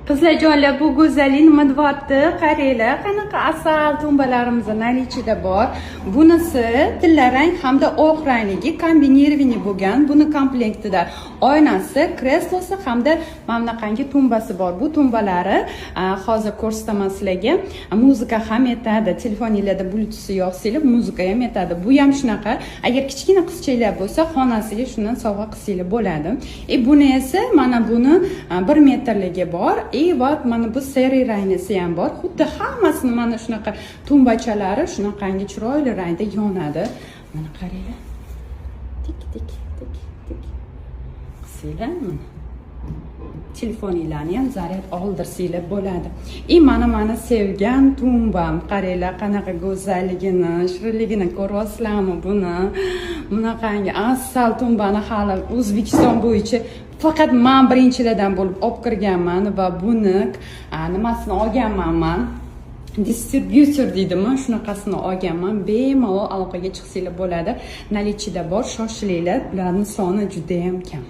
Qizlarjonlar, bu go'zallik nima deyapti? Qaranglar, qanaqa asal tumbalarimiz ichida bor. Bunisi tillarang hamda oq rangligi kombinirованный bo'lgan. Buni komplektida oynasi, kreslosi hamda mana bunaqangi tumbasi bor. Bu tumbalari hozir ko'rsataman sizlarga. Muzika ham aytadi. Telefoningizda Bluetooth yoqsanglar, muzika ham aytadi. Bu ham shunaqa. Agar kichkina qizchalar bo'lsa, xonasiga shundan sovg'a qilsanglar bo'ladi. Buni esa mana buni 1 metrligi bor. Va mana bu seri ranglisi ham bor. Xuddi hammasini mana shunaqa tumbachalari shunaqangi chiroyli rangda yonadi. Mana qaranglar. Tik tik tik tik. Qisinglar mana. Telefoninglarni ham zaryad oldirsanglar bo'ladi. Mana sevgan tumbam. Qaranglar qanaqa go'zalligini, shirinligini ko'ryapsizlarmi buni? Bunaqangi asal tumbani hali O'zbekiston bo'yicha faqat men birinchilardan bo'lib olib kirganman va buni nimasini olganman. Distributor deydimi, shunaqasini olganman. Bemalol aloqaga chiqsanglar bo'ladi. Nalichida bor, shoshilinglar. Ularning soni juda ham kam.